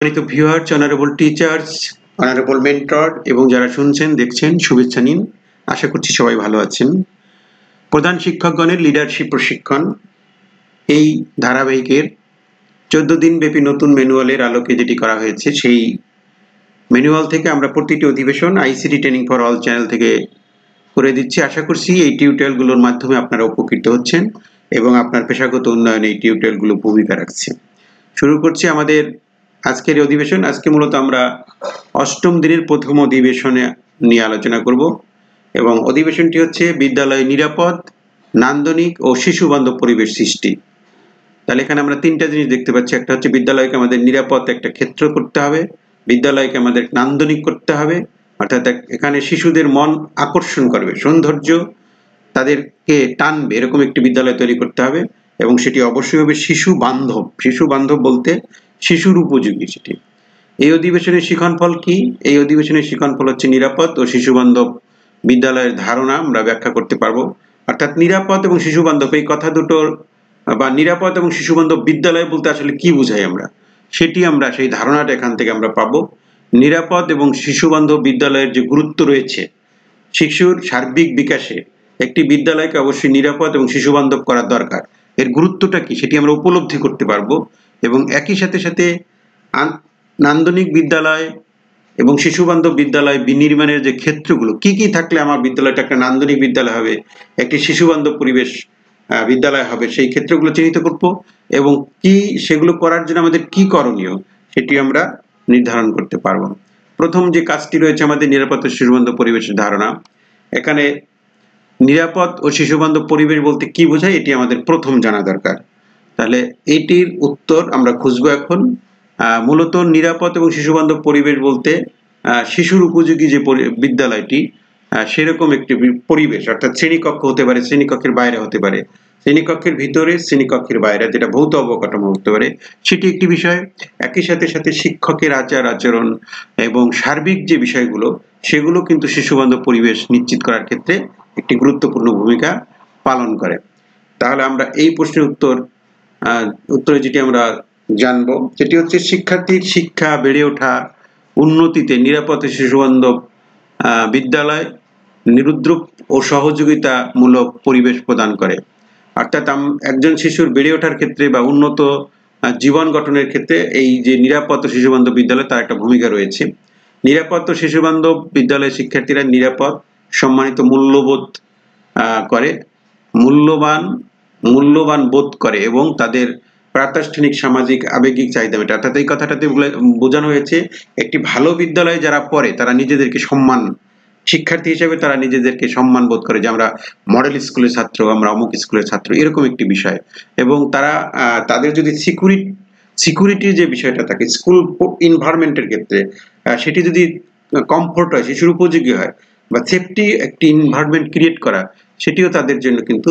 সম্মানিত viewers, honourable teachers, honourable mentor এবং যারা শুনছেন দেখছেন শুভেচ্ছা নিন। আশা করছি সবাই ভালো আছেন। প্রধান শিক্ষকগণের লিডারশিপ প্রশিক্ষণ এই ধারাবাহিকের 14 দিন ব্যাপী নতুন ম্যানুয়ালের আলোকে যেটি করা হয়েছে, সেই ম্যানুয়াল থেকে আমরা প্রতিটি অধিবেশন ICT training for all channel থেকে করে দিচ্ছি। আশা করছি এই টিউটোরিয়ালগুলোর মাধ্যমে আপনারা উপকৃত হচ্ছেন এবং আপনার পেশাগত উন্নয়নে এই টিউটোরিয়ালগুলো ভূমিকা রাখছে। শুরু করছি আমাদের আজকের অধিবেশন। আজকে মূলত আমরা অষ্টম দিনের প্রথম অধিবেশনে নিয়ে আলোচনা করব এবং অধিবেশনটি হচ্ছে বিদ্যালয় নিরাপদ, নান্দনিক ও শিশু বান্ধব পরিবেশ সৃষ্টি। তাহলে এখানে আমরা তিনটা জিনিস দেখতে পাচ্ছি। একটা হচ্ছে বিদ্যালয়কে আমাদের নিরাপদ একটা ক্ষেত্র করতে হবে, বিদ্যালয়কে আমাদের নান্দনিক করতে হবে, অর্থাৎ এখানে শিশুদের মন আকর্ষণ করবে, সৌন্দর্য তাদেরকে টানবে এরকম একটি বিদ্যালয় তৈরি করতে হবে এবং সেটি অবশ্যই হবে শিশু বান্ধব। শিশু বান্ধব বলতে শিশুর উপযোগী। সেটি এই অধিবেশনের শিক্ষণফল কি? এই অধিবেশনের শিক্ষণফল হচ্ছে নিরাপদ ও শিশু বান্ধব বিদ্যালয়ের ধারণা আমরা ব্যাখ্যা করতে পারবো। অর্থাৎ নিরাপদ এবং শিশু বান্ধব এই কথা দুটোর বা নিরাপদ এবং শিশু বান্ধব বিদ্যালয় বলতে আসলে কি বোঝাই আমরা, সেটি আমরা সেই ধারণাটা এখান থেকে আমরা পাবো। নিরাপদ এবং শিশু বান্ধব বিদ্যালয়ের যে গুরুত্ব রয়েছে শিশুর সার্বিক বিকাশে, একটি বিদ্যালয়কে অবশ্যই নিরাপদ এবং শিশু বান্ধব করার দরকার। এর গুরুত্বটা কি সেটি আমরা উপলব্ধি করতে পারবো এবং একই সাথে সাথে নান্দনিক বিদ্যালয় এবং শিশু বান্ধব বিদ্যালয় বিনির্মাণের যে ক্ষেত্রগুলো কি কি থাকলে আমার বিদ্যালয়টা একটা নান্দনিক বিদ্যালয় হবে, একটি শিশু বান্ধব পরিবেশ বিদ্যালয় হবে, সেই ক্ষেত্রগুলো চিহ্নিত করব এবং কি সেগুলো করার জন্য আমাদের কি করণীয় সেটি আমরা নির্ধারণ করতে পারবো। প্রথম যে কাজটি রয়েছে আমাদের নিরাপদ ও শিশু বান্ধব পরিবেশের ধারণা। এখানে নিরাপদ ও শিশু বান্ধব পরিবেশ বলতে কি বোঝায় এটি আমাদের প্রথম জানা দরকার। তাহলে এটির উত্তর আমরা খুঁজবো এখন। মূলত নিরাপদ এবং শিশু বান্ধব পরিবেশ বলতে শিশুর উপযোগী যে বিদ্যালয়টি সেরকম একটি পরিবেশ, অর্থাৎ শ্রেণীকক্ষ হতে পারে, শ্রেণীকক্ষের বাইরে হতে পারে, শ্রেণীকক্ষের ভিতরে, শ্রেণীকক্ষের বাইরে, যেটা ভৌত অবকাঠামো হতে পারে, সেটি একটি বিষয়। একই সাথে সাথে শিক্ষকের আচার আচরণ এবং সার্বিক যে বিষয়গুলো সেগুলো কিন্তু শিশু বান্ধব পরিবেশ নিশ্চিত করার ক্ষেত্রে একটি গুরুত্বপূর্ণ ভূমিকা পালন করে। তাহলে আমরা এই প্রশ্নের উত্তরে যেটি আমরা জানবো সেটি হচ্ছে শিক্ষার্থীর শিক্ষা, বেড়ে ওঠা, উন্নতিতে নিরাপদ শিশু বান্ধব বিদ্যালয় নিরুদ্রব ও সহযোগিতামূলক পরিবেশ প্রদান করে। অর্থাৎ একজন শিশুর বেড়ে ওঠার ক্ষেত্রে বা উন্নত জীবন গঠনের ক্ষেত্রে এই যে নিরাপদ শিশু বান্ধব বিদ্যালয় তার একটা ভূমিকা রয়েছে। নিরাপদ শিশু বান্ধব বিদ্যালয়ের শিক্ষার্থীরা নিরাপদ, সম্মানিত, মূল্যবোধ করে, মূল্যবান বোধ করে এবং তাদের প্রাতিষ্ঠানিক, সামাজিক, আবেগিক চাহিদা মেটায়। অর্থাৎ এই কথাটাতে বোঝানো হয়েছে একটি ভালো বিদ্যালয়ে যারা পড়ে তারা নিজেদেরকে সম্মান, শিক্ষার্থী হিসেবে তারা নিজেদেরকে সম্মান বোধ করে যে আমরা মডেল স্কুলের ছাত্র, আমরা অমুক স্কুলের ছাত্র, এরকম একটি বিষয়। এবং তারা তাদের যদি সিকিউরিটির যে বিষয়টা থাকে স্কুল এনভায়রনমেন্টের ক্ষেত্রে, সেটি যদি কমফোর্ট হয়, শিশুর উপযোগী হয় বা সেফটি একটি এনভায়রনমেন্ট ক্রিয়েট করা, সেটিও তাদের জন্য কিন্তু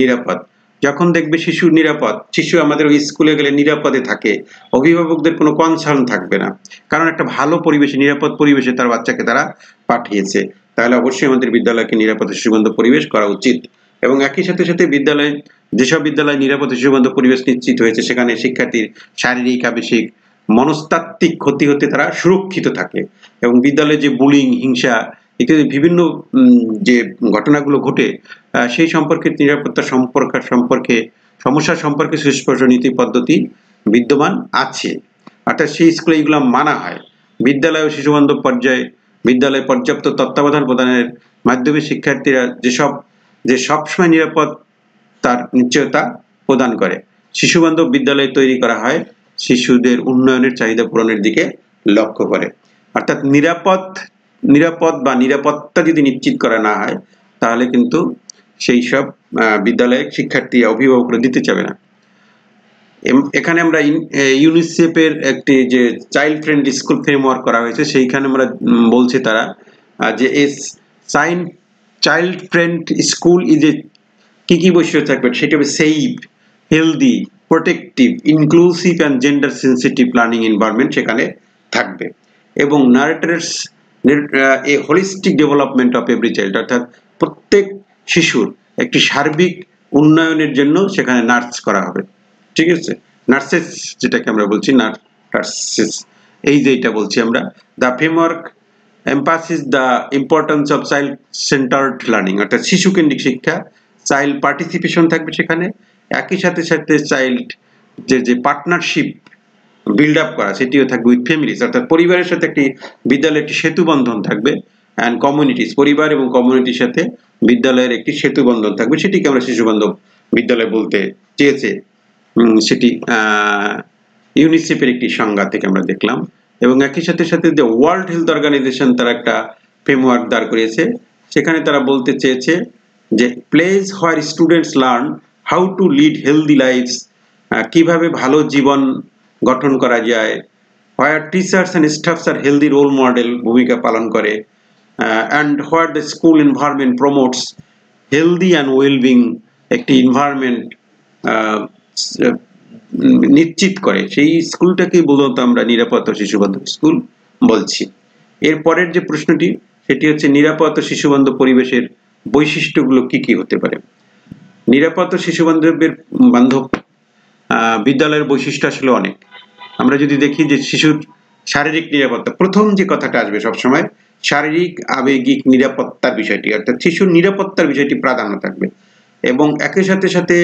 নিরাপদ। যখন দেখবে শিশু নিরাপদ, শিশু আমাদের ওই স্কুলে গেলে নিরাপদে থাকে, অভিভাবকদের কোনো কনসার্ন থাকবে না, কারণ একটা ভালো পরিবেশে, নিরাপদ পরিবেশে তার বাচ্চাকে তারা পাঠিয়েছে। তাহলে অবশ্যই আমাদের বিদ্যালয়কে নিরাপদ শিশু বান্ধব পরিবেশ করা উচিত। এবং একই সাথে সাথে বিদ্যালয়, যেসব বিদ্যালয় নিরাপদ শিশু বান্ধব পরিবেশ নিশ্চিত হয়েছে সেখানে শিক্ষার্থীর শারীরিক, আবেগিক, মনস্তাত্ত্বিক ক্ষতি হতে তারা সুরক্ষিত থাকে এবং বিদ্যালয়ে যে বুলিং, হিংসা ইত্যাদি বিভিন্ন যে ঘটনাগুলো ঘটে সেই সম্পর্কে, নিরাপত্তা সম্পর্কে সমস্যা সম্পর্কে সুস্পষ্ট নীতি পদ্ধতি বিদ্যমান আছে, অর্থাৎ সেই স্কুলে এগুলো মানা হয়। বিদ্যালয় ও শিশু বান্ধব পর্যায়ে বিদ্যালয়ে পর্যাপ্ত তত্ত্বাবধান প্রদানের মাধ্যমে শিক্ষার্থীরা যে সবসময় নিরাপদ তার নিশ্চয়তা প্রদান করে। শিশু বান্ধব বিদ্যালয় তৈরি করা হয় শিশুদের উন্নয়নের চাহিদা পূরণের দিকে লক্ষ্য করে। অর্থাৎ নিরাপদ বা নিরাপত্তা যদি নিশ্চিত করা না হয় তাহলে কিন্তু সেই সব বিদ্যালয়ে শিক্ষার্থী, অভিভাবকরা দিতে চাবে না। এখানে আমরা ইউনিসেফের একটি যে চাইল্ড ফ্রেন্ডলি স্কুল ফ্রেমওয়ার্ক করা হয়েছে, সেইখানে আমরা বলছে তারা যে চাইল্ড ফ্রেন্ড স্কুল ইজ এ কি বৈশিষ্ট্য থাকবে, সেটা হবে safe, healthy, protective, inclusive and gender sensitive learning environment সেখানে থাকবে এবং narrators a holistic development of every child, অর্থাৎ প্রত্যেক শিশুর একটি সার্বিক উন্নয়নের জন্য সেখানে নার্স করা হবে। ঠিক আছে, নার্সেস যেটাকে আমরা বলছি, নার্সেস এই যে এটা বলছি আমরা, the framework emphasis the importance of child centred learning, অর্থাৎ শিশু কেন্দ্রিক শিক্ষা, চাইল্ড পার্টিসিপেশন থাকবে সেখানে, একই সাথে সাথে চাইল্ড যে পার্টনারশিপ বিল্ড আপ করা সেটিও থাকবে উইথ ফ্যামিলিজ, অর্থাৎ পরিবারের সাথে একটি বিদ্যালয়ের একটি সেতু বন্ধন থাকবে, অ্যান্ড কমিউনিটিস, পরিবার এবং কমিউনিটির সাথে বিদ্যালয়ের একটি সেতু বন্ধন থাকবে, সেটিকে আমরা শিশু বান্ধব বিদ্যালয় বলতে চেয়েছে। সেটি ইউনিসেফের একটি সংজ্ঞা থেকে আমরা দেখলাম। এবং একই সাথে সাথে যে ওয়ার্ল্ড হেলথ অর্গানাইজেশন তারা একটা ফ্রেমওয়ার্ক দাঁড় করিয়েছে, সেখানে তারা বলতে চেয়েছে যে place where students learn how to lead healthy lives, কিভাবে ভালো জীবন গঠন করা যায়, where teachers and staffs are healthy role model ভূমিকা পালন করে, and where the school environment promotes healthy and wellbeing, একটি এনভায়রনমেন্ট নিশ্চিত করে, সেই স্কুলটাকেই বলতে আমরা নিরাপদ শিশু বান্ধব স্কুল বলছি। এর পরের যে প্রশ্নটি সেটি হচ্ছে নিরাপদ শিশু বান্ধব পরিবেশের বৈশিষ্ট্যগুলো কি কি হতে পারে। নিরাপদ শিশু বান্ধব বিদ্যালয়ের বৈশিষ্ট্য আসলে অনেক। আমরা যদি দেখি যে শিশুর শারীরিক নিরাপত্তা, প্রথম যে কথাটা আসবে সবসময় শারীরিক আবেগিক নিরাপত্তার বিষয়টি, অর্থাৎ শিশুর নিরাপত্তার বিষয়টি প্রাধান্য থাকবে। এবং একই সাথে সাথে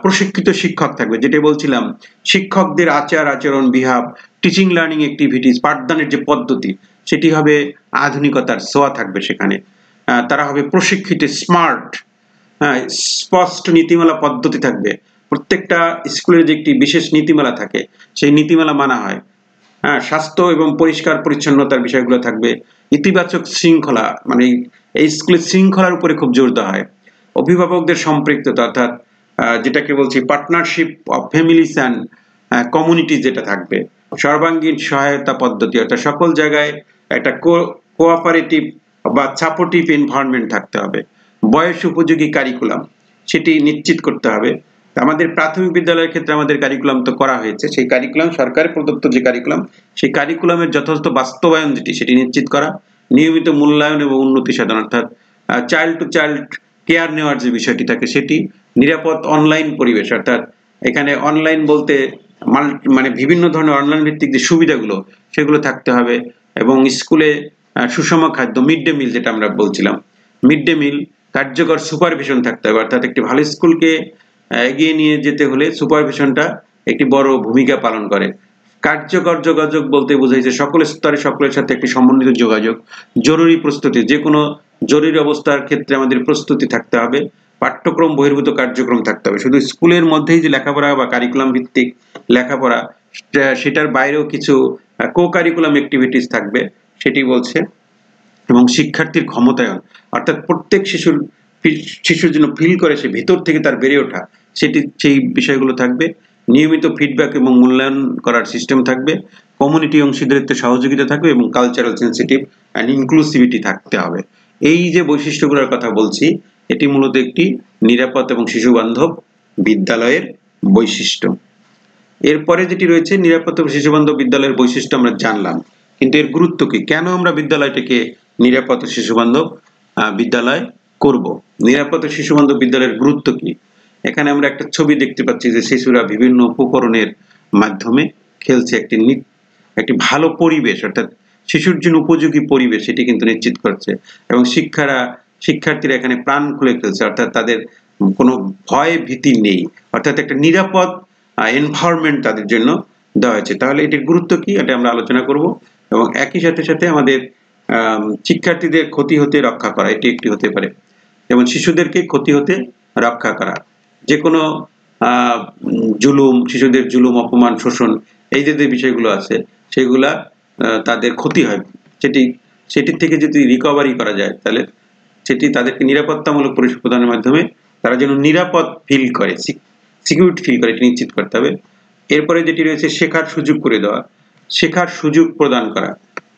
প্রশিক্ষিত শিক্ষক থাকবে, যেটা বলছিলাম শিক্ষকদের আচার আচরণ, বিহেভ, টিচিং লার্নিং অ্যাক্টিভিটিস, পাঠদানের যে পদ্ধতি সেটি হবে আধুনিকতার ছোঁয়া থাকবে সেখানে। তারা হবে প্রশিক্ষিত, স্মার্ট, স্পষ্ট নীতিমালা পদ্ধতি থাকবে। প্রত্যেকটা স্কুলের যে একটি বিশেষ নীতিমালা থাকে সেই নীতিমালা মানা হয়। স্বাস্থ্য এবং পরিষ্কার পরিচ্ছন্নতার বিষয়গুলো থাকবে। ইতিবাচক শৃঙ্খলা, মানে এই স্কুলের শৃঙ্খলার উপরে খুব জোর দেওয়া হয়। অভিভাবকদের সম্পৃক্ততা, অর্থাৎ যেটাকে বলছি partnership of families and community, যেটা থাকবে সর্বাঙ্গীন সহায়তা পদ্ধতি, অর্থাৎ সকল জায়গায় একটা কোঅপারেটিভ বা সাপোর্টিভ এনভায়রনমেন্ট থাকতে হবে। বয়স উপযোগী কারিকুলাম সেটি নিশ্চিত করতে হবে। আমাদের প্রাথমিক বিদ্যালয়ের ক্ষেত্রে আমাদের কারিকুলাম তো করা হয়েছে, সেই কারিকুলাম সরকারের প্রদত্ত যে কারিকুলাম সেই কারিকুলামের যথাযথ বাস্তবায়ন যেটি সেটি নিশ্চিত করা, নিয়মিত মূল্যায়ন এবং উন্নতি সাধন, অর্থাৎ চাইল্ড টু চাইল্ড কেয়ার নেওয়ার যে বিষয়টি থাকে সেটি, নিরাপদ অনলাইন পরিবেশ, অর্থাৎ এখানে অনলাইন বলতে মানে বিভিন্ন ধরনের অনলাইন ভিত্তিক যে সুবিধাগুলো সেগুলো থাকতে হবে। এবং স্কুলে সুষম খাদ্য, মিড ডে মিল যেটা আমরা বলছিলাম, মিড ডে মিল, কার্যকর সুপারভিশন থাকতে হবে, অর্থাৎ একটি ভালো স্কুলকে এগিয়ে নিয়ে যেতে হলে সুপারভিশনটা একটি বড় ভূমিকা পালন করে। কার্যকর যোগাযোগ বলতে বোঝাইছে সকল স্তরে সকলের সাথে একটি সমন্বিত যোগাযোগ। জরুরি প্রস্তুতি, যে কোনো জরুরি অবস্থার ক্ষেত্রে আমাদের প্রস্তুতি থাকতে হবে। পাঠ্যক্রম বহির্ভূত কার্যক্রম থাকতে হবে, শুধু স্কুলের মধ্যেই যে লেখাপড়া বা কারিকুলাম ভিত্তিক লেখাপড়া, সেটার বাইরেও কিছু কো কারিকুলাম অ্যাক্টিভিটিস থাকবে সেটি বলছে। এবং শিক্ষার্থীর ক্ষমতায়ন, অর্থাৎ প্রত্যেক শিশুর জন্য ফিল করে সে ভিতর থেকে তার বেড়ে ওঠা, সেই বিষয়গুলো থাকবে। নিয়মিত ফিডব্যাক এবং মূল্যায়ন করার সিস্টেম থাকবে। কমিউনিটি অংশীদারিত্বের সহযোগিতা থাকবে এবং কালচারাল সেন্সিটিভ অ্যান্ড ইনক্লুসিভিটি থাকতে হবে। এই যে বৈশিষ্ট্যগুলোর কথা বলছি এটি মূলত একটি নিরাপদ এবং শিশু বান্ধব বিদ্যালয়ের বৈশিষ্ট্য। এরপরে যেটি রয়েছে নিরাপদ এবং শিশু বান্ধব বিদ্যালয়ের বৈশিষ্ট্য আমরা জানলাম, কিন্তু এর গুরুত্ব কি, কেন আমরা বিদ্যালয়টিকে নিরাপদ ও শিশু বান্ধব বিদ্যালয় করব, নিরাপদ ও শিশু বান্ধব বিদ্যালয়ের গুরুত্ব কি। এখানে আমরা একটা ছবি দেখতে পাচ্ছি যে শিশুরা বিভিন্ন উপকরণের মাধ্যমে খেলছে, একটি ভালো পরিবেশ, অর্থাৎ শিশুর জন্য উপযোগী পরিবেশ সেটি কিন্তু নিশ্চিত করছে। এবং শিক্ষার্থীরা এখানে প্রাণ খুলে খেলছে, অর্থাৎ তাদের কোনো ভয় ভীতি নেই, অর্থাৎ একটা নিরাপদ এনভায়রনমেন্ট তাদের জন্য দেওয়া হয়েছে। তাহলে এটির গুরুত্ব কি এটা আমরা আলোচনা করব। এবং একই সাথে সাথে আমাদের শিক্ষার্থীদের ক্ষতি হতে রক্ষা করা, এটি একটি হতে পারে। যেমন শিশুদেরকে ক্ষতি হতে রক্ষা করা, যে কোনো জুলুম, শিশুদের জুলুম, অপমান, শোষণ, এই যে বিষয়গুলো আছে সেগুলা তাদের ক্ষতি হয়, সেটির থেকে যদি রিকভারি করা যায় তাহলে সেটি তাদেরকে নিরাপত্তামূলক পরিষেবা প্রদানের মাধ্যমে তারা যেন নিরাপদ ফিল করে, সিকিউরিটি ফিল করে, এটি নিশ্চিত করতে হবে। এরপরে যেটি রয়েছে শেখার সুযোগ করে দেওয়া, শেখার সুযোগ প্রদান করা,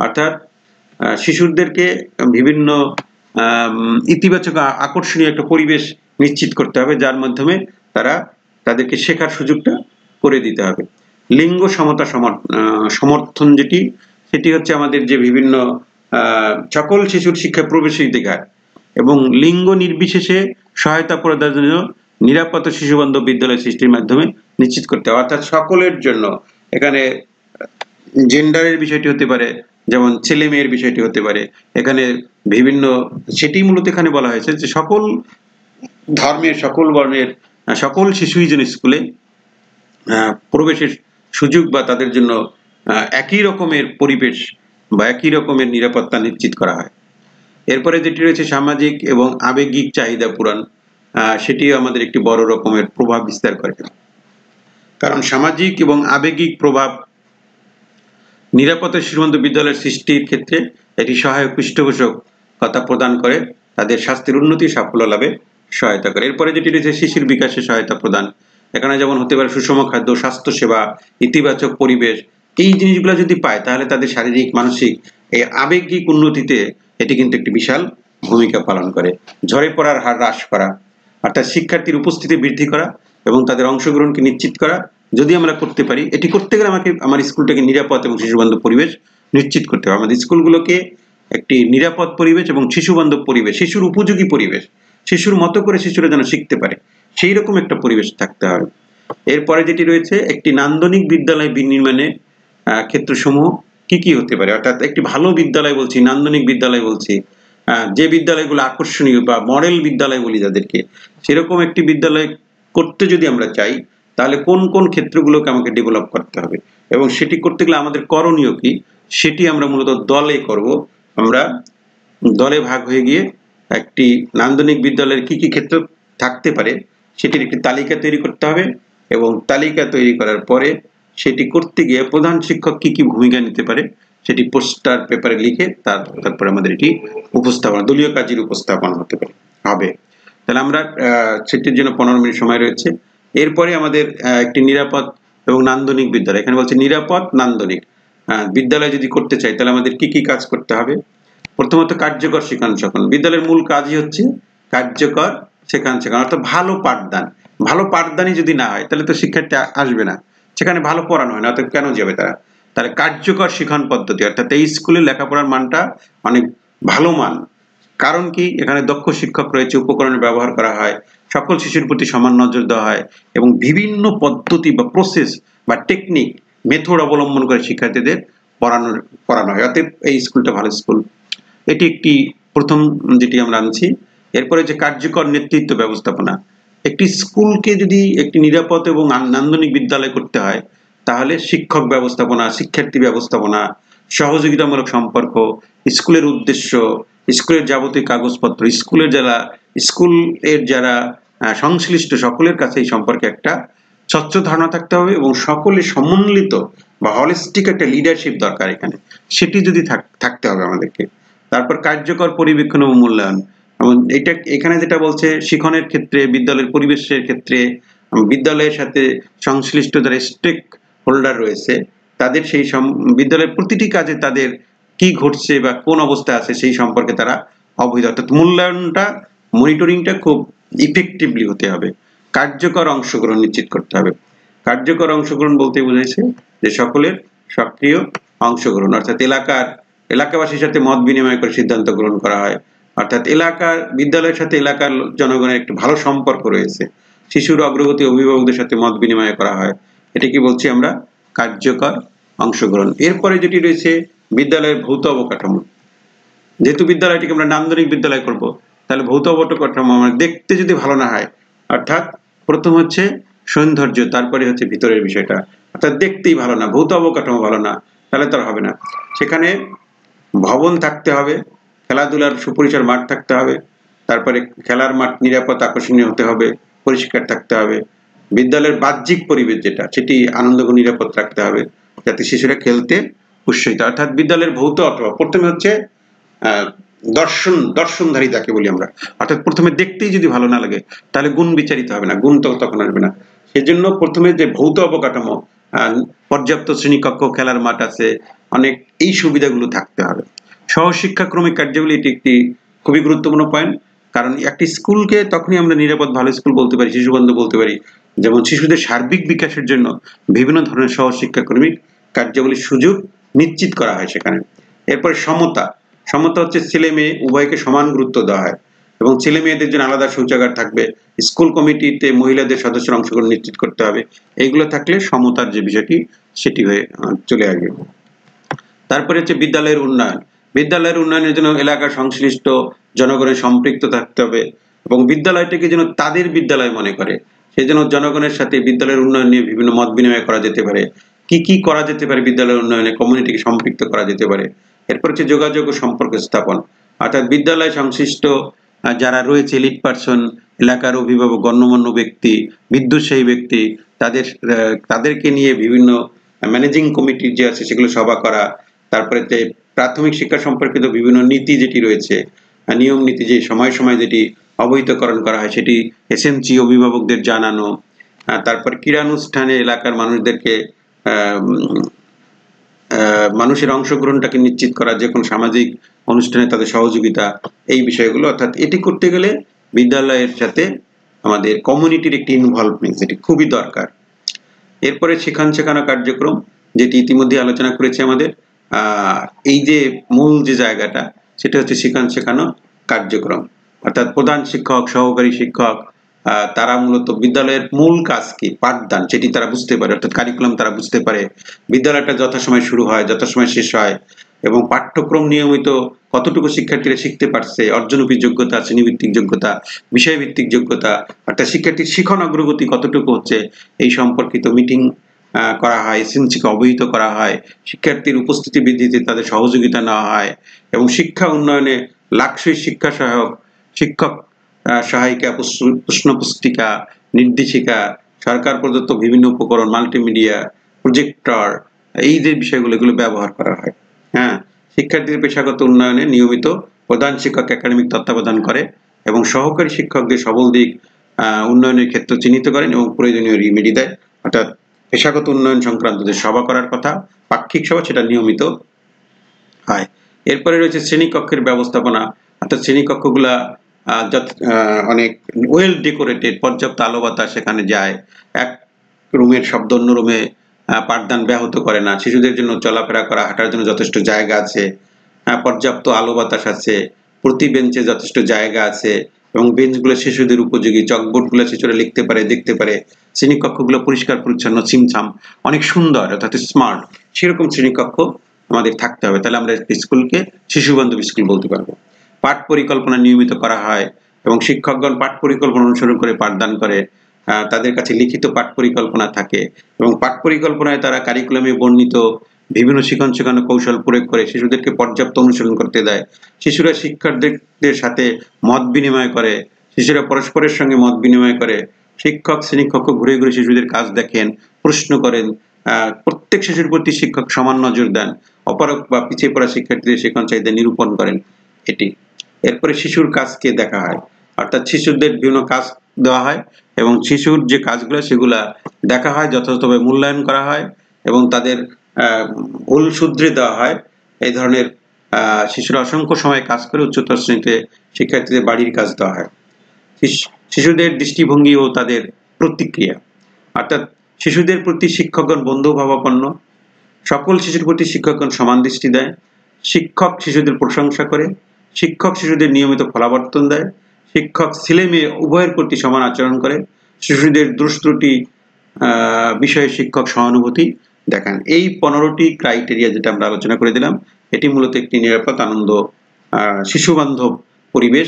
অর্থাৎ শিশুদেরকে বিভিন্ন ইতিবাচক আকর্ষণীয় একটা পরিবেশ নিশ্চিত করতে হবে যার মাধ্যমে তাদেরকে শেখার সুযোগটা করে দিতে হবে। লিঙ্গ সমতা সমর্থন সেটি হচ্ছে আমাদের যে বিভিন্ন সকল শিশুর শিক্ষা প্রবেশাধিকার এবং লিঙ্গ নির্বিশেষে সহায়তা প্রদানের জন্য নিরাপদ শিশু বান্ধব বিদ্যালয় সৃষ্টির মাধ্যমে নিশ্চিত করতে হবে, অর্থাৎ সকলের জন্য এখানে জেন্ডারের বিষয়টি হতে পারে, যেমন ছেলে মেয়ের বিষয়টি হতে পারে। এখানে বিভিন্ন, সেটি মূলত এখানে বলা হয়েছে যে সকল ধর্মের, সকল বর্ণের, সকল শিশুই যেন স্কুলে প্রবেশের সুযোগ বা তাদের জন্য একই রকমের পরিবেশ বা একই রকমের নিরাপত্তা নিশ্চিত করা হয়। এরপরে যেটি রয়েছে সামাজিক এবং আবেগিক চাহিদা পূরণ, সেটিও আমাদের একটি বড় রকমের প্রভাব বিস্তার করে, কারণ সামাজিক এবং আবেগিক প্রভাব নিরাপত্তা শিশুবন্ধু বিদ্যালয়ের সৃষ্টির ক্ষেত্রে একটি সহায়ক পৃষ্ঠপোষকতা প্রদান করে, তাদের স্বাস্থ্যের উন্নতি সাফল্য লাভে সহায়তা করে। এরপরে যেটি রয়েছে শিশুর বিকাশে সহায়তা প্রদান, এখানে যেমন হতে পারে সুষম খাদ্য, স্বাস্থ্যসেবা, ইতিবাচক পরিবেশ। এই জিনিসগুলো যদি পায় তাহলে তাদের শারীরিক, মানসিক, এই আবেগিক উন্নতিতে এটি কিন্তু একটি বিশাল ভূমিকা পালন করে। ঝরে পড়ার হার হ্রাস করা, অর্থাৎ শিক্ষার্থীর উপস্থিতি বৃদ্ধি করা এবং তাদের অংশগ্রহণকে নিশ্চিত করা যদি আমরা করতে পারি। এটি করতে গেলে আমাকে আমার স্কুলটাকে নিরাপদ এবং শিশুবান্ধব পরিবেশ নিশ্চিত করতে হবে। আমাদের স্কুলগুলোকে একটি নিরাপদ পরিবেশ এবং শিশুবান্ধব পরিবেশ, শিশুর উপযোগী পরিবেশ, শিশুর মতো করে শিশুরা যেন শিখতে পারে সেই রকম একটা পরিবেশ থাকতে হবে। এরপরে যেটি রয়েছে একটি নান্দনিক বিদ্যালয় বিনির্মাণে ক্ষেত্রসমূহ কি কি হতে পারে, অর্থাৎ একটি ভালো বিদ্যালয় বলছি, নান্দনিক বিদ্যালয় বলছি, যে বিদ্যালয়গুলো আকর্ষণীয় বা মডেল বিদ্যালয় বলি যাদেরকে, সেরকম একটি বিদ্যালয় করতে যদি আমরা চাই তাহলে কোন কোন ক্ষেত্রগুলোকে আমাকে ডেভেলপ করতে হবে এবং সেটি করতে গেলে আমাদের করণীয় কি, সেটি আমরা মূলত দলে করব। আমরা দলে ভাগ হয়ে গিয়ে একটি নান্দনিক বিদ্যালয়ের কি কি ক্ষেত্র থাকতে পারে সেটির একটি তালিকা তৈরি করতে হবে এবং তালিকা তৈরি করার পরে সেটি করতে গিয়ে প্রধান শিক্ষক কি কি ভূমিকা নিতে পারে সেটি পোস্টার পেপারে লিখে তারপরে আমাদের এটি উপস্থাপনা, দলীয় কাজের উপস্থাপনা হতে পারে হবে। তাহলে আমরা সেটির জন্য 15 মিনিট সময় রয়েছে। এরপরে আমাদের একটি নিরাপদ এবং নান্দনিক বিদ্যালয়, এখানে বলছে নিরাপদ নান্দনিক বিদ্যালয় যদি করতে চাই তাহলে আমাদের কি কি কাজ করতে হবে। প্রথমত কার্যকর শেখানো শেখানো, বিদ্যালয়ের মূল কাজই হচ্ছে কার্যকর শেখানো শেখানো, অর্থাৎ ভালো পাঠদান। ভালো পাঠদানই যদি না হয় তাহলে তো শিক্ষার্থী আসবে না, সেখানে ভালো পড়ানো হয় না, অর্থাৎ কেন যাবে তারা। তাহলে কার্যকর শিক্ষণ পদ্ধতি, অর্থাৎ এই স্কুলে লেখাপড়ার মানটা অনেক ভালো মান। কারণ কি, এখানে দক্ষ শিক্ষক রয়েছে, উপকরণের ব্যবহার করা হয়, সকল শিশুর প্রতি সমান নজর দেওয়া হয় এবং বিভিন্ন পদ্ধতি বা প্রসেস বা টেকনিক, মেথড অবলম্বন করে শিক্ষার্থীদের পড়ানো হয়। অতএব এই স্কুলটা ভালো স্কুল। এটি একটি প্রথম যেটি আমরা আনছি। এরপরে যে কার্যকর নেতৃত্ব ব্যবস্থাপনা, একটি স্কুলকে যদি একটি নিরাপদ এবং নান্দনিক বিদ্যালয় করতে হয় তাহলে শিক্ষক ব্যবস্থাপনা, শিক্ষার্থী ব্যবস্থাপনা, সহযোগিতামূলক সম্পর্ক, স্কুলের উদ্দেশ্য, স্কুলের যাবতীয় কাগজপত্র, স্কুলের যারা সংশ্লিষ্ট সকলের কাছে এই সম্পর্কে একটা স্বচ্ছ ধারণা থাকতে হবে এবং সকলে সমন্বিত বা হলিস্টিক একটা লিডারশিপ দরকার এখানে, সেটি যদি থাকতে হবে আমাদেরকে। তারপর কার্যকর পরিবীক্ষণ ও মূল্যায়ন, এবং এখানে যেটা বলছে শিক্ষণের ক্ষেত্রে, বিদ্যালয়ের পরিবেশের ক্ষেত্রে বিদ্যালয়ের সাথে সংশ্লিষ্ট যারা স্টেক হোল্ডার রয়েছে তাদের সেই বিদ্যালয়ের প্রতিটি কাজে তাদের কি ঘটছে বা কোন অবস্থায় আছে সেই সম্পর্কে তারা অবহিত, অর্থাৎ মূল্যায়নটা, মনিটরিংটা খুব ইফেক্টিভলি হতে হবে। কার্যকর অংশগ্রহণ নিশ্চিত করতে হবে। কার্যকর অংশগ্রহণ বলতে বুঝাইছে যে সকলের সক্রিয় অংশগ্রহণ, অর্থাৎ এলাকাবাসীর সাথে মত বিনিময় করে সিদ্ধান্ত গ্রহণ করা হয়, অর্থাৎ বিদ্যালয়ের সাথে এলাকার জনগণের একটি ভালো সম্পর্ক রয়েছে, শিশুর অগ্রগতি অভিভাবকদের সাথে মত বিনিময় করা হয়। এটা কি বলছি আমরা, কার্যকর অংশগ্রহণ। এরপরে যেটি রয়েছে বিদ্যালয়ের ভৌত অবকাঠামো, যেহেতু বিদ্যালয়টিকে আমরা নান্দনিক বিদ্যালয় করব তাহলে ভৌত অবকাঠামো আমরা দেখতে যদি ভালো না হয়, অর্থাৎ প্রথম হচ্ছে সৌন্দর্য, তারপরে হচ্ছে ভিতরের বিষয়টা, অর্থাৎ দেখতেই ভালো না, ভৌত অবকাঠামো ভালো না, তাহলে তো হবে না। সেখানে ভবন থাকতে হবে, খেলাধুলার সুপরিসর মাঠ থাকতে হবে, তারপরে খেলার মাঠ নিরাপদ আকর্ষণীয় হতে হবে, পরিষ্কার থাকতে হবে, বিদ্যালয়ের বাহ্যিক পরিবেশ যেটা সেটি আনন্দঘন নিরাপদ রাখতে হবে যাতে শিশুরা খেলতে উৎসাহিত। অর্থাৎ বিদ্যালয়ের ভৌত অথবা প্রথমে হচ্ছে দর্শনধারী যাকে বলি আমরা, অর্থাৎ প্রথমে দেখতেই যদি ভালো না লাগে তাহলে গুণ বিচারিত হবে না, গুণ তো তখন আসবে না। সেজন্য প্রথমে যে ভৌত অবকাঠামো, পর্যাপ্ত শ্রেণীকক্ষ, খেলার মাঠ আছে, অনেক এই সুবিধাগুলো থাকতে হবে। সহশিক্ষাক্রমিক কার্যাবলী এটি একটি খুবই গুরুত্বপূর্ণ পয়েন্ট, কারণ একটি স্কুলকে তখনই আমরা নিরাপদ ভালো স্কুল বলতে পারি, শিশুবান্ধব বলতে পারি, যেমন শিশুদের সার্বিক বিকাশের জন্য বিভিন্ন ধরনের সহশিক্ষাক্রমিক কার্যাবলীর সুযোগ নিশ্চিত করা হয় সেখানে। এরপরে সমতা হচ্ছে ছেলে মেয়ে উভয়কে সমান গুরুত্ব দেওয়া হয় এবং ছেলে মেয়েদের জন্য আলাদা শৌচাগার থাকবে, স্কুল কমিটিতে মহিলাদের সদস্যের অংশগ্রহণ নিশ্চিত করতে হবে। এইগুলো থাকলে সমতার যে বিষয়টি সেটি হয়ে চলে আসবে। তারপরে হচ্ছে বিদ্যালয়ের উন্নয়ন। বিদ্যালয়ের উন্নয়নের জন্য এলাকার সংশ্লিষ্ট জনগণের সম্পৃক্ত থাকতে হবে এবং বিদ্যালয়টিকে যেন তাদের বিদ্যালয় মনে করে, সেই জন্য জনগণের সাথে বিদ্যালয়ের উন্নয়ন নিয়ে বিভিন্ন মত বিনিময় করা যেতে পারে। কি কি করা যেতে পারে বিদ্যালয়ের উন্নয়নে, কমিউনিটিকে সম্পৃক্ত করা যেতে পারে। এরপর হচ্ছে যোগাযোগ ও সম্পর্ক স্থাপন, অর্থাৎ বিদ্যালয় সংশ্লিষ্ট যারা রয়েছে লিড পার্সন, এলাকার অভিভাবক, গণ্যমান্য ব্যক্তি, বিদ্যুৎসাহী ব্যক্তি, তাদেরকে নিয়ে বিভিন্ন ম্যানেজিং কমিটি যে আছে সেগুলো সভা করা। তারপরে প্রাথমিক শিক্ষা সম্পর্কিত বিভিন্ন নীতি যেটি রয়েছে, নিয়ম নীতি যে সময় সময় যেটি অবহিতকরণ করা হয় সেটি এসএমসি অভিভাবকদের জানানো। তারপর ক্রীড়ানুষ্ঠানে এলাকার মানুষদেরকে মানুষের অংশগ্রহণটাকে নিশ্চিত করা, যে কোনো সামাজিক অনুষ্ঠানে তাদের সহযোগিতা, এই বিষয়গুলো। অর্থাৎ এটি করতে গেলে বিদ্যালয়ের সাথে আমাদের কমিউনিটির একটি ইনভলভমেন্ট যেটি খুবই দরকার। এরপরে শেখানো শেখানো কার্যক্রম, যেটি ইতিমধ্যে আলোচনা করেছে আমাদের। এই যে মূল যে জায়গাটা সেটা হচ্ছে শেখানো শেখানো কার্যক্রম, অর্থাৎ প্রধান শিক্ষক, সহকারী শিক্ষক, তারা মূলত বিদ্যালয়ের মূল কাজ কি, পাঠদান, সেটি তারা বুঝতে পারে, অর্থাৎ কারিকুলাম তারা বুঝতে পারে, বিদ্যালয়টা যথাসময় শুরু হয়, যথাসময় শেষ হয়, এবং পাঠ্যক্রম নিয়মিত কতটুকু শিক্ষার্থীরা শিখতে পারছে, অর্জনপি যোগ্যতা, শ্রেণীভিত্তিক যোগ্যতা, বিষয়ভিত্তিক যোগ্যতা, অর্থাৎ শিক্ষার্থীর শিখন অগ্রগতি কতটুকু হচ্ছে, এই সম্পর্কিত মিটিং করা হয়, এসএমসিকে অবহিত করা হয়, শিক্ষার্থীর উপস্থিতি বৃদ্ধিতে তাদের সহযোগিতা নেওয়া হয়, এবং শিক্ষা উন্নয়নে লাক্সই শিক্ষা সহায়ক, শিক্ষক সহায়িকা, প্রশ্ন পুস্তিকা, নির্দেশিকা, সরকার প্রদত্ত বিভিন্ন উপকরণ, মাল্টিমিডিয়া, প্রজেক্টর, এই যে বিষয়গুলো এগুলো ব্যবহার করা হয়। হ্যাঁ, শিক্ষার্থীদের পেশাগত উন্নয়নে নিয়মিত প্রধান শিক্ষক একাডেমিক তত্ত্বাবধান করে এবং সহকারী শিক্ষকদের সবল দিক উন্নয়নের ক্ষেত্র চিহ্নিত করেন এবং প্রয়োজনীয় রিমেডি দেয়। অর্থাৎ পেশাগত উন্নয়ন সংক্রান্ত যে সভা করার কথা, পাক্ষিক সভা, সেটা নিয়মিত হয়। এরপরে রয়েছে শ্রেণীকক্ষের ব্যবস্থাপনা, অর্থাৎ শ্রেণীকক্ষগুলা অনেক ওয়েল ডেকোরেটেড, পর্যাপ্ত আলো বাতাস সেখানে যায়, এক রুমের শব্দ অন্য রুমে পাঠদান ব্যাহত করে না, শিশুদের জন্য চলাফেরা করা, হাঁটার জন্য যথেষ্ট জায়গা আছে, পর্যাপ্ত আলো বাতাস আছে, প্রতি বেঞ্চে যথেষ্ট জায়গা আছে এবং বেঞ্চগুলো শিশুদের উপযোগী, চকবোর্ডগুলো শিশুরা লিখতে পারে, দেখতে পারে, শ্রেণীকক্ষগুলো পরিষ্কার পরিচ্ছন্ন, ছিমছাম, অনেক সুন্দর, অর্থাৎ স্মার্ট, সেরকম শ্রেণীকক্ষ আমাদের থাকতে হবে, তাহলে আমরা স্কুলকে শিশু বান্ধব স্কুল বলতে পারবো। পাঠ পরিকল্পনা নিয়মিত করা হয় এবং শিক্ষকগণ পাঠ পরিকল্পনা অনুসরণ করে পাঠদান করে, তাদের কাছে লিখিত পাঠ পরিকল্পনা থাকে এবং পাঠ পরিকল্পনায় তারা কারিকুলামে বর্ণিত বিভিন্ন শিখন শেখানো কৌশল প্রয়োগ করে শিশুদেরকে পর্যাপ্ত অনুসরণ করতে দেয়। শিশুরা শিক্ষকদের সাথে মত বিনিময় করে, শিশুরা পরস্পরের সঙ্গে মত বিনিময় করে, শিক্ষক শ্রেণীকক্ষ ঘুরে ঘুরে শিশুদের কাজ দেখেন, প্রশ্ন করেন, প্রত্যেক শিশুর প্রতি শিক্ষক সমান নজর দেন, অপারগ বা পিছিয়ে পড়া শিক্ষার্থীদের শিখন চাহিদা নিরূপণ করেন। এটি এরপরে শিশুর কাজকে দেখা হয়, অর্থাৎ শিশুদের বিভিন্ন কাজ দেওয়া হয় এবং শিশুর যে কাজগুলো সেগুলা দেখা হয়, যথাযথভাবে মূল্যায়ন করা হয় এবং তাদের ভুল শুধরে দেওয়া হয়। এই ধরনের শিশুরা অসংখ্য সময় কাজ করে উচ্চতর শ্রেণীতে শিক্ষার্থীদের বাড়ির কাজ দেওয়া হয়। শিশুদের দৃষ্টিভঙ্গি ও তাদের প্রতিক্রিয়া, অর্থাৎ শিশুদের প্রতি শিক্ষকগণ বন্ধুভাবাপন্ন, সকল শিশুর প্রতি শিক্ষকগণ সমান দৃষ্টি দেয়, শিক্ষক শিশুদের প্রশংসা করে, শিক্ষক শিশুদের নিয়মিত ফলাবর্তন দেয়, শিক্ষক ছেলে মেয়ে উভয়ের প্রতি সমান আচরণ করে, শিশুদের দোষ ত্রুটি বিষয়ে শিক্ষক সহানুভূতি দেখান। এই 15টি ক্রাইটেরিয়া যেটা আমরা আলোচনা করে দিলাম, এটি মূলত একটি নিরাপদ, আনন্দ, শিশু বান্ধব পরিবেশ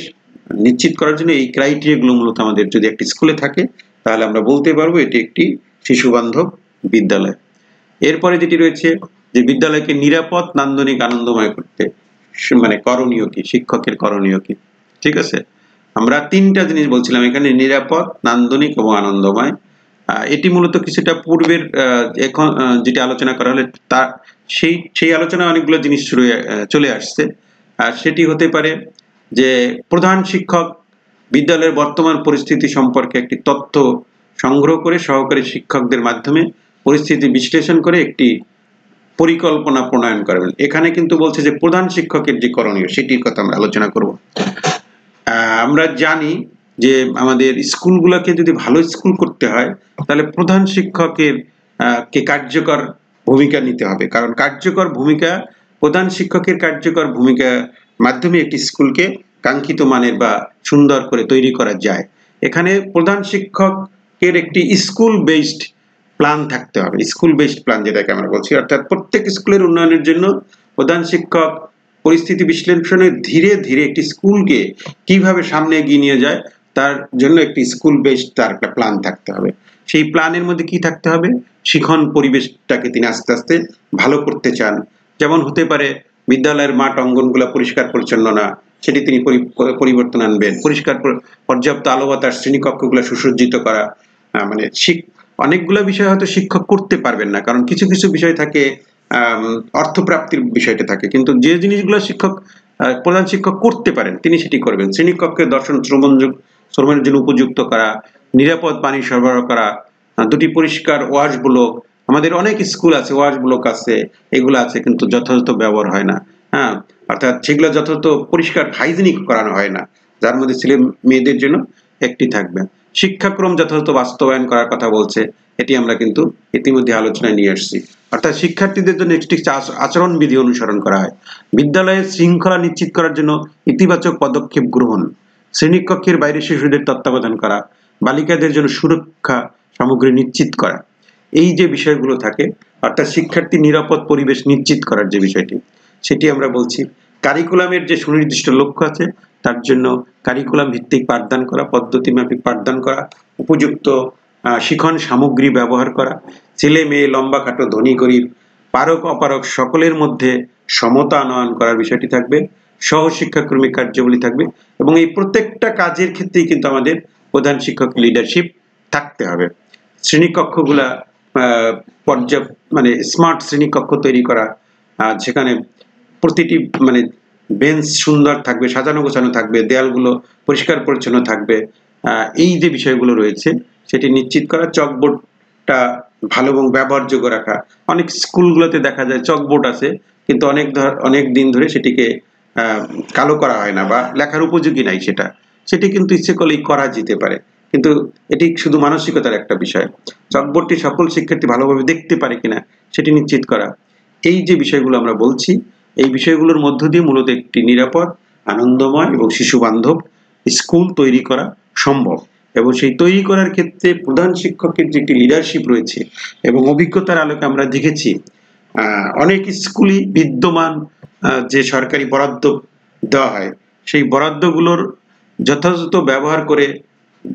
নিশ্চিত করার জন্য এই ক্রাইটেরিয়াগুলো মূলত আমাদের যদি একটি স্কুলে থাকে তাহলে আমরা বলতে পারবো এটি একটি শিশু বান্ধব বিদ্যালয়। এরপরে যেটি রয়েছে যে বিদ্যালয়কে নিরাপদ, নান্দনিক, আনন্দময় করতে মানে করণীয় কি, শিক্ষকের করণীয় কি। ঠিক আছে, আমরা 3টা জিনিস বলছিলাম এখানে, নিরাপদ, নান্দনিক এবং আনন্দময়। এটি মূলত কিছুটা পূর্বের এখন যেটা আলোচনা করা হলে তার সেই আলোচনায় অনেকগুলো জিনিস চলে আসছে। আর সেটি হতে পারে যে প্রধান শিক্ষক বিদ্যালয়ের বর্তমান পরিস্থিতি সম্পর্কে একটি তথ্য সংগ্রহ করে সহকারী শিক্ষকদের মাধ্যমে পরিস্থিতি বিশ্লেষণ করে একটি পরিকল্পনা প্রণয়ন করবেন। এখানে কিন্তু বলছে যে প্রধান শিক্ষকের যে করণীয় সেটির কথা আমরা আলোচনা করব। আমরা জানি যে আমাদের স্কুলগুলোকে যদি ভালো স্কুল করতে হয় তাহলে প্রধান শিক্ষকের কে কার্যকর ভূমিকা নিতে হবে, কারণ কার্যকর ভূমিকা, প্রধান শিক্ষকের কার্যকর ভূমিকা মাধ্যমে একটি স্কুলকে কাঙ্ক্ষিত মানের বা সুন্দর করে তৈরি করা যায়। এখানে প্রধান শিক্ষকের একটি স্কুল বেসড প্ল্যান থাকতে হবে, স্কুল বেসড প্ল্যান যেটাকে আমরা বলছি, অর্থাৎ প্রত্যেক স্কুলের উন্নয়নের জন্য প্রধান শিক্ষক পরিস্থিতি বিশ্লেষণে ধীরে ধীরে একটি স্কুলকে কিভাবে সামনে এগিয়ে নিয়ে যায় তার জন্য একটি স্কুল বেসড তার একটা প্ল্যান থাকতে হবে। সেই প্ল্যানের মধ্যে কি থাকতে হবে? শিখন পরিবেশটাকে তিনি আস্তে আস্তে ভালো করতে চান। যেমন হতে পারে বিদ্যালয়ের মাঠ অঙ্গনগুলো পরিষ্কার পরিচ্ছন্ন না, সেটি তিনি পরিবর্তন আনবেন। পরিষ্কার পর্যাপ্ত আলো বাতাস, শ্রেণীকক্ষগুলো সুসজ্জিত করা। মানে অনেকগুলো বিষয় হয়তো শিক্ষক করতে পারবেন না, কারণ কিছু কিছু বিষয় থাকে অর্থপ্রাপ্তির বিষয়টা থাকে, কিন্তু যে জিনিসগুলো প্রধান শিক্ষক করতে পারেন তিনি সেটি করবেন। শ্রেণীকক্ষে দর্শন শ্রমণের জন্য উপযুক্ত করা, নিরাপদ পানি সরবরাহ করা, দুটি পরিষ্কার ওয়াশ ব্লক। আমাদের অনেক স্কুল আছে, ওয়াশ ব্লক আছে, এগুলো আছে, কিন্তু যথাযথ ব্যবহার হয় না। হ্যাঁ, অর্থাৎ সেগুলো যথাযথ পরিষ্কার হাইজিনিক করানো হয় না, যার মধ্যে ছেলে মেয়েদের জন্য একটি থাকবে। শিক্ষাক্রম যথাযথ বাস্তবায়ন করার কথা বলছে, এটি আমরা কিন্তু ইতিমধ্যে আলোচনায় নিয়ে আসছি। অর্থাৎ শিক্ষার্থীদের জন্য একটি আচরণবিধি অনুসরণ করা হয়। বিদ্যালয়ে শৃঙ্খলা নিশ্চিত করার জন্য ইতিবাচক পদক্ষেপ গ্রহণ, শ্রেণীকক্ষের বাইরে শিশুদের তত্ত্বাবধান করা, বালিকাদের জন্য সুরক্ষা সামগ্রী নিশ্চিত করা। এই যে বিষয়গুলো থাকে, অর্থাৎ শিক্ষার্থী নিরাপদ পরিবেশ নিশ্চিত করার যে বিষয়টি, সেটি আমরা বলছি। কারিকুলামের যে সুনির্দিষ্ট লক্ষ্য আছে তার জন্য কারিকুলাম ভিত্তিক পাঠদান করা, পদ্ধতি মাফিক পাঠদান করা, উপযুক্ত শিখন সামগ্রী ব্যবহার করা, ছেলে মেয়ে, লম্বা খাটো, ধনী গরিব, পারক অপারক সকলের মধ্যে সমতা আনয়ন করার বিষয়টি থাকবে। সহ শিক্ষাকর্মী কার্যাবলী থাকবে, এবং এই প্রত্যেকটা কাজের ক্ষেত্রেই কিন্তু আমাদের প্রধান শিক্ষক লিডারশিপ থাকতে হবে। শ্রেণীকক্ষগুলা মানে স্মার্ট শ্রেণীকক্ষ তৈরি করা, সেখানে প্রতিটি মানে বেঞ্চ সুন্দর থাকবে, সাজানো গোছানো থাকবে, দেয়ালগুলো পরিষ্কার পরিচ্ছন্ন থাকবে। এই যে বিষয়গুলো রয়েছে সেটি নিশ্চিত করা। চকবোর্ডটা ভালো এবং ব্যবহারযোগ্য রাখা। অনেক স্কুলগুলোতে দেখা যায় চকবোর্ড আছে, কিন্তু অনেক দিন ধরে সেটিকে কালো করা হয় না বা লেখার উপযোগী নাই, সেটি কিন্তু ইচ্ছে করলেই করা যেতে পারে, কিন্তু এটি শুধু মানসিকতার একটা বিষয়। চকবোর্ডটি সকল শিক্ষার্থী ভালোভাবে দেখতে পারে কিনা সেটি নিশ্চিত করা। এই যে বিষয়গুলো আমরা বলছি, এই বিষয়গুলোর মধ্য দিয়ে মূলত একটি নিরাপদ, আনন্দময় এবং শিশু বান্ধব স্কুল তৈরি করা সম্ভব। এবং সেই তৈরি করার ক্ষেত্রে প্রধান শিক্ষকের যে একটি লিডারশিপ রয়েছে, এবং অভিজ্ঞতার আলোকে আমরা দেখেছি অনেক স্কুলই বিদ্যমান যে সরকারি বরাদ্দ দেওয়া হয়, সেই বরাদ্দগুলোর যথাযথ ব্যবহার করে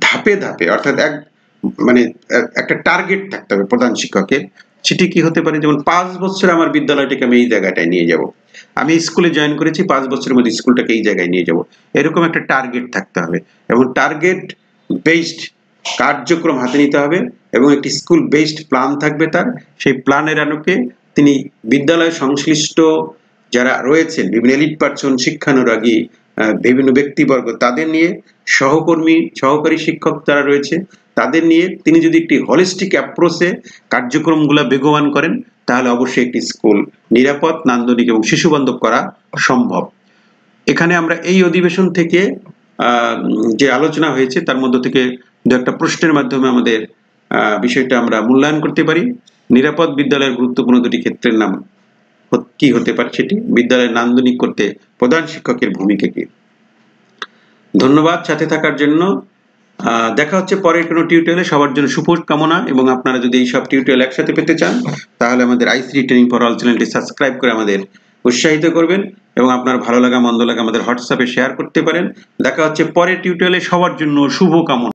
ধাপে ধাপে, অর্থাৎ একটা টার্গেট থাকতে হবে প্রধান শিক্ষকের। সেটি কি হতে পারে? যেমন 5 বছর আমার বিদ্যালয়টাকে আমি এই জায়গাটায় নিয়ে যাব, আমি স্কুলে জয়েন করেছি, 5 বছরের মধ্যে স্কুলটাকে এই জায়গায় নিয়ে যাব, এরকম একটা টার্গেট থাকতে হবে। এবং টার্গেট বেসড কার্যক্রম হাতে নিতে হবে, এবং একটি স্কুল বেসড প্ল্যান থাকবে তার। সেই প্ল্যানের আলোকে তিনি বিদ্যালয় সংশ্লিষ্ট যারা রয়েছেন, বিভিন্ন এলিট পার্সন, শিক্ষানুরাগী, বিভিন্ন ব্যক্তিবর্গ, তাদের নিয়ে, সহকারী শিক্ষক যারা রয়েছে তাদের নিয়ে তিনি যদি একটি হলিস্টিক অ্যাপ্রোচে কার্যক্রমগুলো বেগবান করেন, তাহলে অবশ্যই একটি স্কুল নিরাপদ, নান্দনিক এবং শিশুবান্ধব করা সম্ভব। এখানে আমরা এই অধিবেশন থেকে যে আলোচনা হয়েছে তার মধ্য থেকে দু একটা প্রশ্নের মাধ্যমে আমাদের বিষয়টা আমরা মূল্যায়ন করতে পারি। নিরাপদ বিদ্যালয়ের গুরুত্বপূর্ণ দুটি ক্ষেত্রের নাম কি হতে পারে সেটি, বিদ্যালয়ের নান্দনিক করতে প্রধান শিক্ষকের ভূমিকা কি। ধন্যবাদ সাথে থাকার জন্য। দেখা হচ্ছে পরের কোনো টিউটোরিয়ালে। সবার জন্য শুভকামনা, এবং আপনারা যদি এই সব টিউটোরিয়াল একসাথে পেতে চান তাহলে আমাদের আইসিটি ট্রেনিং ফর অল চ্যানেলটি সাবস্ক্রাইব করে আমাদের উৎসাহিত করবেন, এবং আপনার ভালো লাগা মন্দ লাগা আমাদের হোয়াটসঅ্যাপে শেয়ার করতে পারেন। দেখা হচ্ছে পরের টিউটোরিয়ালে। সবার জন্য শুভকামনা।